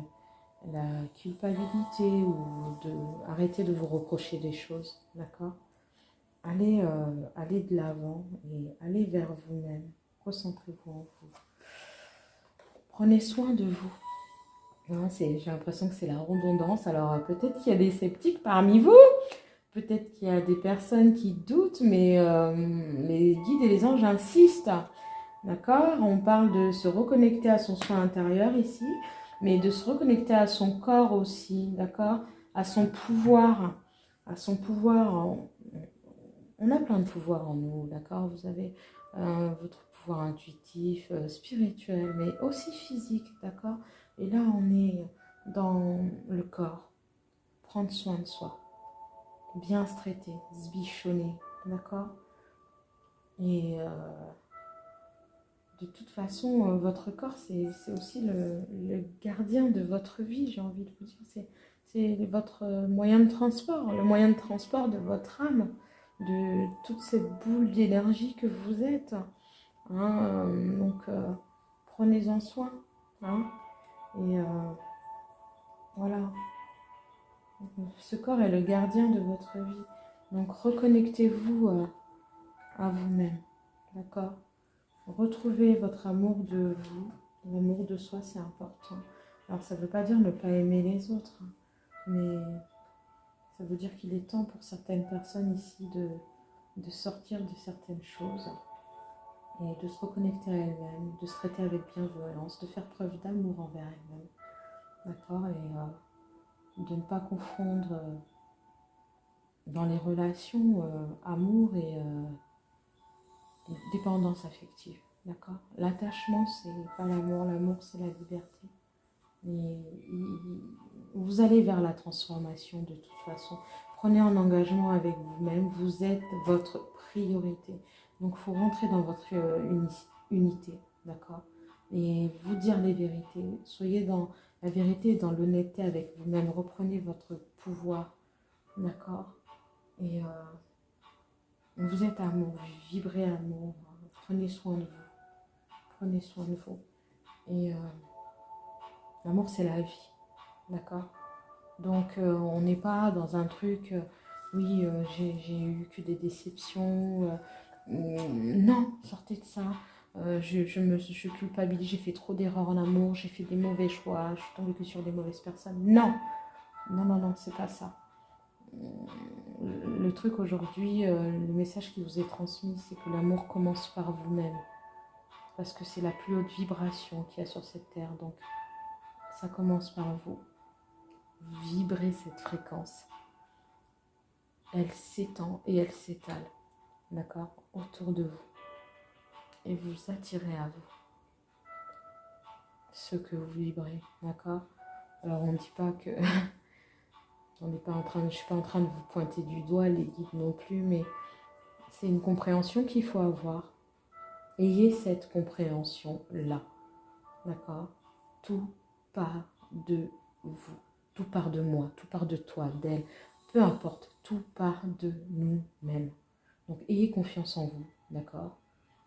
la culpabilité ou de arrêter de vous reprocher des choses, d'accord? Allez de l'avant et allez vers vous-même, recentrez-vous en vous. Prenez soin de vous. J'ai l'impression que c'est la redondance, alors peut-être qu'il y a des sceptiques parmi vous. Peut-être qu'il y a des personnes qui doutent, mais les guides et les anges insistent. D'accord? On parle de se reconnecter à son soi intérieur ici, mais de se reconnecter à son corps aussi, d'accord? À son pouvoir. À son pouvoir. On a plein de pouvoirs en nous, d'accord? Vous avez votre pouvoir intuitif, spirituel, mais aussi physique, d'accord? Et là, on est dans le corps. Prendre soin de soi. Bien se traiter, se bichonner, d'accord? Et de de toute façon, votre corps, c'est aussi le gardien de votre vie, j'ai envie de vous dire. C'est votre moyen de transport, le moyen de transport de votre âme, de toute cette boule d'énergie que vous êtes. Hein, donc, prenez-en soin. Hein, et voilà. Ce corps est le gardien de votre vie. Donc, reconnectez-vous à vous-même. D'accord? Retrouvez votre amour de vous. L'amour de soi, c'est important. Alors, ça ne veut pas dire ne pas aimer les autres, hein, mais ça veut dire qu'il est temps pour certaines personnes ici de sortir de certaines choses et de se reconnecter à elles-mêmes, de se traiter avec bienveillance, de faire preuve d'amour envers elles-mêmes. D'accord? Et de ne pas confondre dans les relations amour et dépendance affective. D'accord? L'attachement, c'est pas l'amour. L'amour, c'est la liberté. Et vous allez vers la transformation de toute façon. Prenez un engagement avec vous-même. Vous êtes votre priorité. Donc, il faut rentrer dans votre unité. D'accord? Et vous dire les vérités. Soyez dans la vérité et dans l'honnêteté avec vous-même. Reprenez votre pouvoir. D'accord? Et vous êtes amour. Vous vibrez amour. Prenez soin de vous. Prenez soin de vous. Et l'amour, c'est la vie. D'accord? Donc, on n'est pas dans un truc, oui, j'ai eu que des déceptions. Non, sortez de ça. Je culpabilise, j'ai fait trop d'erreurs en amour, j'ai fait des mauvais choix, je suis tombée que sur des mauvaises personnes. Non, non, non, non, c'est pas ça. Le truc aujourd'hui, le message qui vous est transmis, c'est que l'amour commence par vous-même. Parce que c'est la plus haute vibration qu'il y a sur cette terre. Donc, ça commence par vous. Vibrez cette fréquence. Elle s'étend et elle s'étale. D'accord? Autour de vous. Et vous attirez à vous ce que vous vibrez. D'accord? Alors, on ne dit pas que... je ne suis pas en train de vous pointer du doigt, les guides non plus, mais c'est une compréhension qu'il faut avoir. Ayez cette compréhension-là. D'accord? Tout part de vous. Tout part de moi, tout part de toi, d'elle. Peu importe, tout part de nous-mêmes. Donc, ayez confiance en vous. D'accord?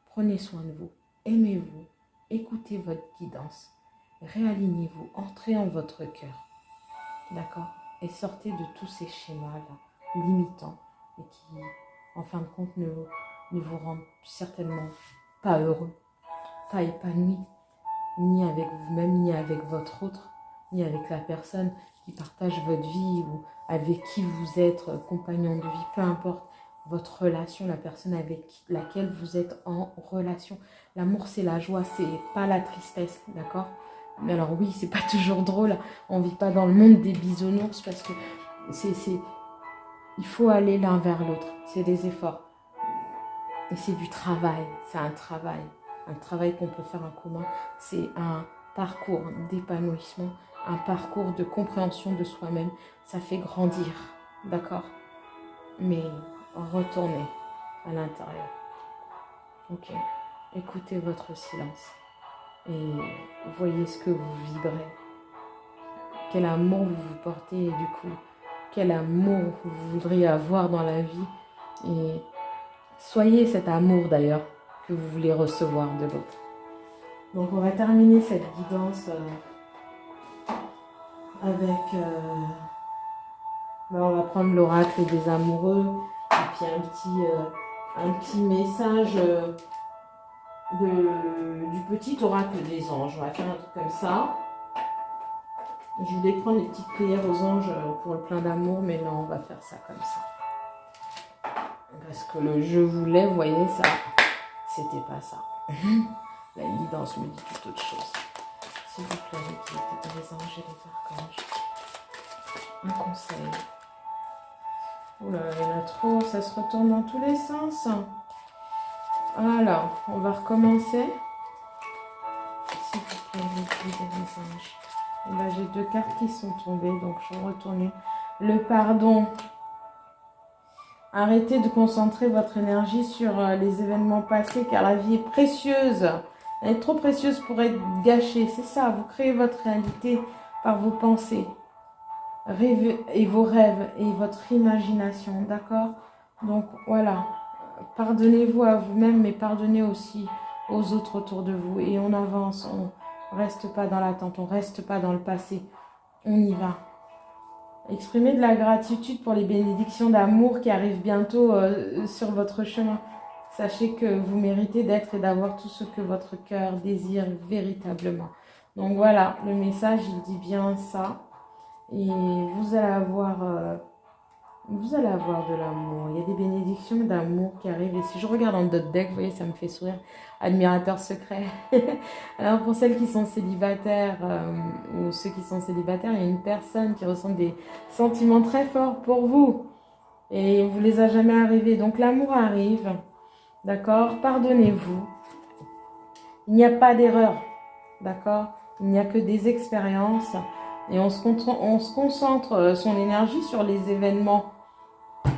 Prenez soin de vous. Aimez-vous. Écoutez votre guidance. Réalignez-vous. Entrez en votre cœur. D'accord? Et sortez de tous ces schémas-là, limitants, et qui, en fin de compte, ne vous rendent certainement pas heureux, pas épanoui, ni avec vous-même, ni avec votre autre, ni avec la personne qui partage votre vie ou avec qui vous êtes compagnon de vie, peu importe votre relation, la personne avec laquelle vous êtes en relation. L'amour, c'est la joie, c'est pas la tristesse, d'accord? Mais alors oui, c'est pas toujours drôle, on vit pas dans le monde des bisounours parce que il faut aller l'un vers l'autre, c'est des efforts. Et c'est du travail, c'est un travail qu'on peut faire en commun, c'est un parcours d'épanouissement, un parcours de compréhension de soi-même, ça fait grandir, d'accord? Mais retournez à l'intérieur, ok? Écoutez votre silence et voyez ce que vous vibrez. Quel amour vous portez et du coup, quel amour vous voudriez avoir dans la vie. Et soyez cet amour d'ailleurs que vous voulez recevoir de l'autre. Donc on va terminer cette guidance avec... on va prendre l'oracle des amoureux et puis un petit message du petit oracle des anges. On va faire un truc comme ça. Je voulais prendre les petites prières aux anges pour le plein d'amour, mais non, on va faire ça comme ça. Parce que le je voulais, vous voyez, ça, c'était pas ça. La guidance me dit tout autre chose. S'il vous plaît, les anges et les archanges. Un conseil. Oula, il y en a trop, ça se retourne dans tous les sens. Alors, on va recommencer. S'il vous plaît, les guides et les anges. Et là, j'ai 2 cartes qui sont tombées, donc je vais retourner. Le pardon. Arrêtez de concentrer votre énergie sur les événements passés, car la vie est précieuse. Elle est trop précieuse pour être gâchée. C'est ça, vous créez votre réalité par vos pensées. Rêve et vos rêves et votre imagination, d'accord? Donc voilà, pardonnez-vous à vous-même, mais pardonnez aussi aux autres autour de vous. Et on avance, on reste pas dans l'attente, on reste pas dans le passé. On y va. Exprimez de la gratitude pour les bénédictions d'amour qui arrivent bientôt sur votre chemin. Sachez que vous méritez d'être et d'avoir tout ce que votre cœur désire véritablement. Donc voilà, le message, il dit bien ça. Et vous allez avoir de l'amour. Il y a des bénédictions d'amour qui arrivent. Et si je regarde dans d'autres decks, vous voyez, ça me fait sourire. Admirateur secret. Alors pour celles qui sont célibataires ou ceux qui sont célibataires, il y a une personne qui ressent des sentiments très forts pour vous. Et vous les a jamais arrivés. Donc l'amour arrive. D'accord? Pardonnez-vous. Il n'y a pas d'erreur. D'accord? Il n'y a que des expériences. Et on se concentre son énergie sur les événements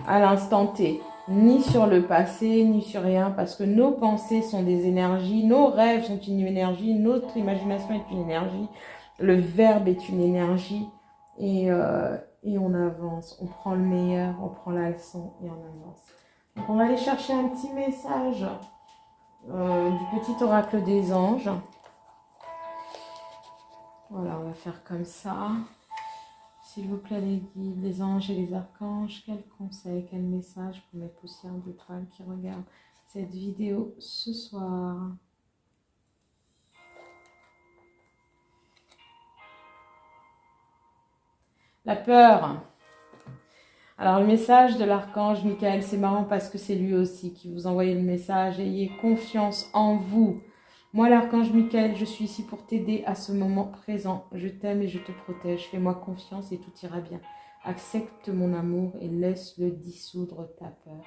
à l'instant T, ni sur le passé, ni sur rien, parce que nos pensées sont des énergies, nos rêves sont une énergie, notre imagination est une énergie, le verbe est une énergie, et on avance, on prend le meilleur, on prend la leçon et on avance. Donc on va aller chercher un petit message du petit oracle des anges. Voilà, on va faire comme ça. S'il vous plaît, les guides, les anges et les archanges, quel conseil, quel message pour mes poussières d'étoiles qui regardent cette vidéo ce soir? La peur. Alors, le message de l'archange Michael, c'est marrant parce que c'est lui aussi qui vous envoie le message. Ayez confiance en vous. Moi, l'archange Michael, je suis ici pour t'aider à ce moment présent. Je t'aime et je te protège. Fais-moi confiance et tout ira bien. Accepte mon amour et laisse-le dissoudre ta peur.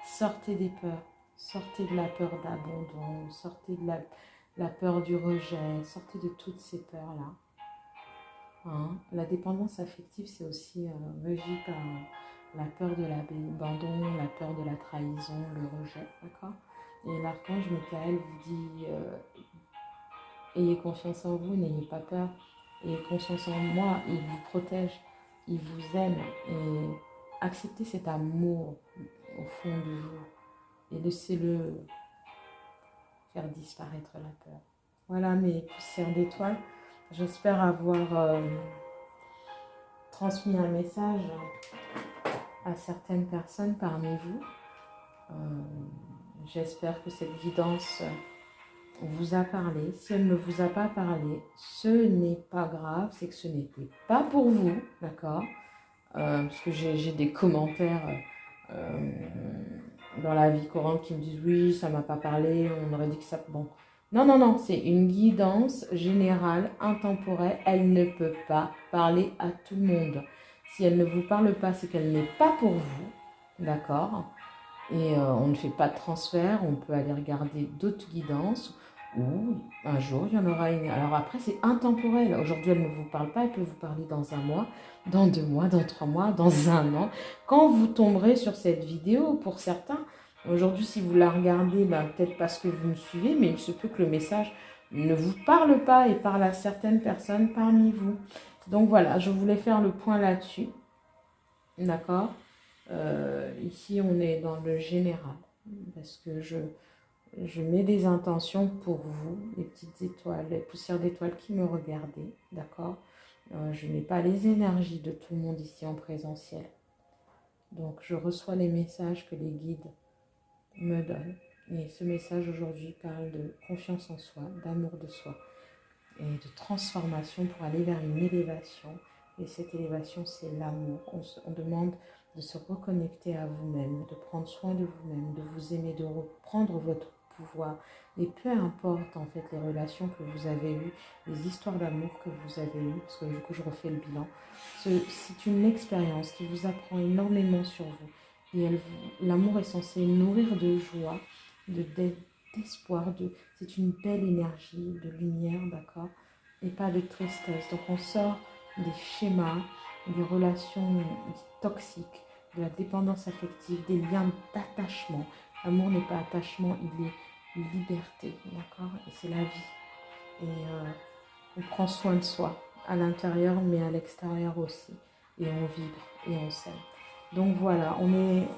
Sortez des peurs. Sortez de la peur d'abandon. Sortez de la peur du rejet. Sortez de toutes ces peurs-là. Hein? La dépendance affective, c'est aussi régi par la peur de l'abandon, la peur de la trahison, le rejet. D'accord? Et l'archange Michael vous dit ayez confiance en vous, n'ayez pas peur. Ayez confiance en moi, il vous protège, il vous aime. Et acceptez cet amour au fond de vous. Et laissez-le faire disparaître la peur. Voilà mes poussières d'étoiles. J'espère avoir transmis un message à certaines personnes parmi vous. J'espère que cette guidance vous a parlé. Si elle ne vous a pas parlé, ce n'est pas grave, c'est que ce n'était pas pour vous, d'accord? Parce que j'ai des commentaires dans la vie courante qui me disent oui, ça m'a pas parlé, on aurait dit que ça... Bon, non, non, non, c'est une guidance générale, intemporelle, elle ne peut pas parler à tout le monde. Si elle ne vous parle pas, c'est qu'elle n'est pas pour vous, d'accord? Et on ne fait pas de transfert, on peut aller regarder d'autres guidances ou un jour il y en aura une. Alors après c'est intemporel, aujourd'hui elle ne vous parle pas, elle peut vous parler dans un mois, dans 2 mois, dans 3 mois, dans un an. Quand vous tomberez sur cette vidéo, pour certains, aujourd'hui si vous la regardez, ben, peut-être parce que vous me suivez, mais il se peut que le message ne vous parle pas et parle à certaines personnes parmi vous. Donc voilà, je voulais faire le point là-dessus, d'accord? Ici, on est dans le général, parce que je mets des intentions pour vous, les petites étoiles, les poussières d'étoiles qui me regardez, d'accord? Je n'ai pas les énergies de tout le monde ici en présentiel. Donc, je reçois les messages que les guides me donnent. Et ce message aujourd'hui parle de confiance en soi, d'amour de soi et de transformation pour aller vers une élévation. Et cette élévation, c'est l'amour. On demande de se reconnecter à vous-même, de prendre soin de vous-même, de vous aimer, de reprendre votre pouvoir. Et peu importe en fait les relations que vous avez eues, les histoires d'amour que vous avez eues, parce que du coup je refais le bilan, c'est une expérience qui vous apprend énormément sur vous. Et l'amour est censé nourrir de joie, d'espoir, c'est une belle énergie, de lumière, d'accord? Et pas de tristesse. Donc on sort des schémas, des relations toxiques, de la dépendance affective, des liens d'attachement. L'amour n'est pas attachement, il est liberté, d'accord? Et c'est la vie. Et on prend soin de soi, à l'intérieur, mais à l'extérieur aussi. Et on vibre et on s'aime. Donc voilà, on est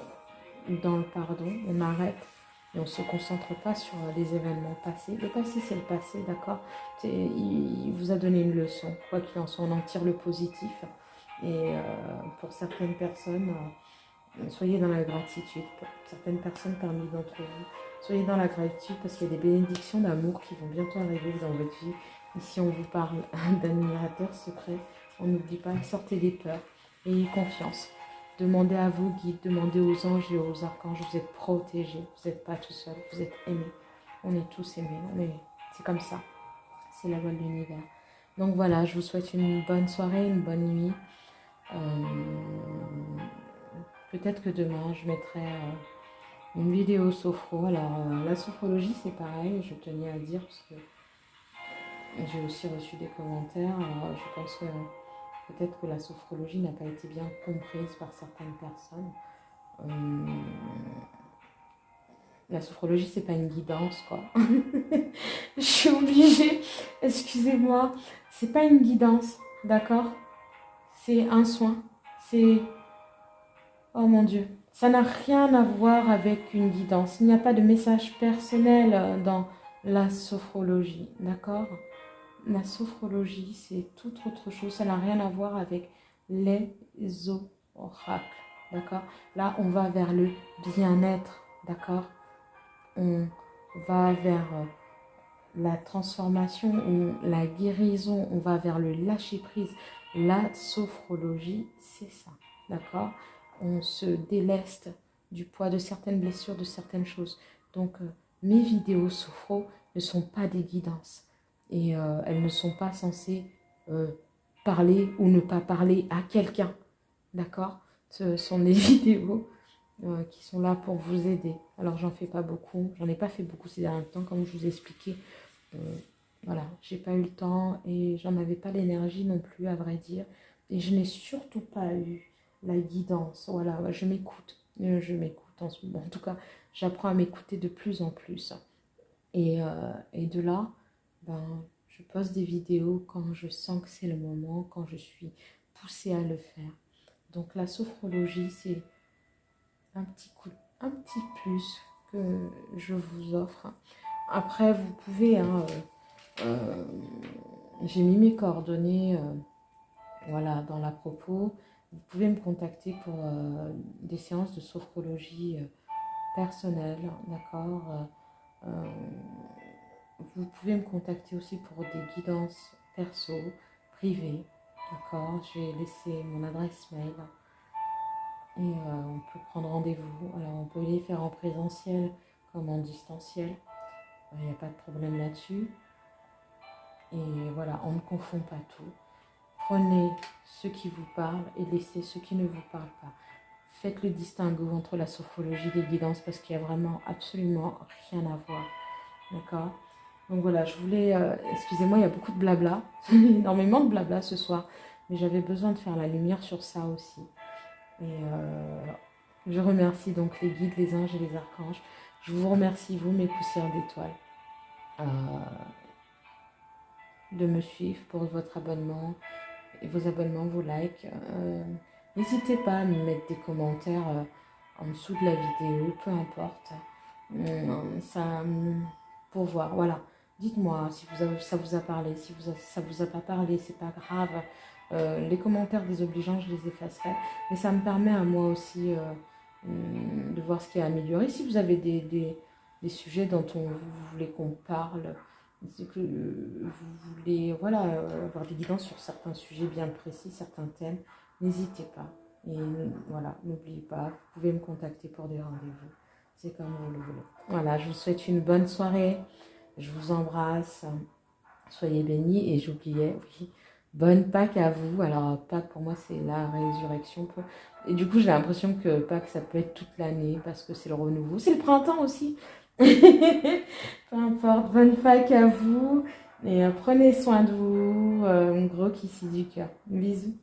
dans le pardon, on arrête et on ne se concentre pas sur les événements passés. Le passé, c'est le passé, d'accord? Il vous a donné une leçon, quoi qu'il en soit, on en tire le positif. Et pour certaines personnes, soyez dans la gratitude. Pour certaines personnes parmi d'entre vous, soyez dans la gratitude parce qu'il y a des bénédictions d'amour qui vont bientôt arriver dans votre vie. Ici, on vous parle d'admirateur secret. On n'oublie pas, sortez des peurs, ayez confiance. Demandez à vos guides, demandez aux anges et aux archanges, vous êtes protégés, vous n'êtes pas tout seul, vous êtes aimés. On est tous aimés, c'est comme ça, c'est la loi de l'univers. Donc voilà, je vous souhaite une bonne soirée, une bonne nuit. Peut-être que demain, je mettrai une vidéo sophro. Alors, la sophrologie, c'est pareil, je tenais à dire, parce que j'ai aussi reçu des commentaires. Alors, je pense que peut-être que la sophrologie n'a pas été bien comprise par certaines personnes. La sophrologie, c'est pas une guidance, quoi. Je suis obligée, excusez-moi, c'est pas une guidance, d'accord? C'est un soin, c'est... Oh mon Dieu, ça n'a rien à voir avec une guidance. Il n'y a pas de message personnel dans la sophrologie, d'accord? La sophrologie, c'est toute autre chose. Ça n'a rien à voir avec les oracles, d'accord? Là, on va vers le bien-être, d'accord? On va vers la transformation ou la guérison. On va vers le lâcher-prise. La sophrologie, c'est ça, d'accord? On se déleste du poids de certaines blessures, de certaines choses. Donc, mes vidéos sophro ne sont pas des guidances. Et elles ne sont pas censées parler ou ne pas parler à quelqu'un. D'accord? Ce sont des vidéos qui sont là pour vous aider. Alors, j'en fais pas beaucoup. J'en ai pas fait beaucoup ces derniers temps, comme je vous ai expliqué. Voilà, j'ai pas eu le temps et j'en avais pas l'énergie non plus, à vrai dire. Et je n'ai surtout pas eu la guidance. Voilà, je m'écoute. Je m'écoute en ce moment. En tout cas, j'apprends à m'écouter de plus en plus. Et de là, ben, je poste des vidéos quand je sens que c'est le moment, quand je suis poussée à le faire. Donc la sophrologie, c'est un petit plus que je vous offre. Après, vous pouvez, j'ai mis mes coordonnées voilà, dans la propos. Vous pouvez me contacter pour des séances de sophrologie personnelle, d'accord? Vous pouvez me contacter aussi pour des guidances perso, privées, d'accord? J'ai laissé mon adresse mail et on peut prendre rendez-vous. Alors, on peut les faire en présentiel comme en distanciel. Il n'y a pas de problème là-dessus. Et voilà, on ne confond pas tout. Prenez ce qui vous parle et laissez ce qui ne vous parle pas. Faites le distinguo entre la sophrologie et les guidances parce qu'il n'y a vraiment absolument rien à voir. D'accord? Donc voilà, je voulais... excusez-moi, il y a beaucoup de blabla. Énormément de blabla ce soir. Mais j'avais besoin de faire la lumière sur ça aussi. Et je remercie donc les guides, les anges et les archanges. Je vous remercie, vous, mes poussières d'étoiles, de me suivre pour votre abonnement, et vos abonnements, vos likes. N'hésitez pas à me mettre des commentaires en dessous de la vidéo, peu importe. Ça, pour voir, voilà. Dites-moi si ça vous a parlé, si ça vous a pas parlé, c'est pas grave. Les commentaires désobligeants, je les effacerai. Mais ça me permet à moi aussi de voir ce qui est amélioré. Si vous avez des sujets dont vous voulez qu'on parle, c'est que vous voulez voilà, avoir des guidances sur certains sujets bien précis, certains thèmes, n'hésitez pas. Et voilà, n'oubliez pas, vous pouvez me contacter pour des rendez-vous. C'est comme vous le voulez. Voilà, je vous souhaite une bonne soirée. Je vous embrasse. Soyez bénis. Et j'oubliais, oui, bonne Pâques à vous. Alors, Pâques, pour moi, c'est la résurrection. Et du coup, j'ai l'impression que Pâques, ça peut être toute l'année parce que c'est le renouveau. C'est le printemps aussi. Peu importe. Bonne Pâques à vous. Et prenez soin de vous. Un gros kiss du cœur. Bisous.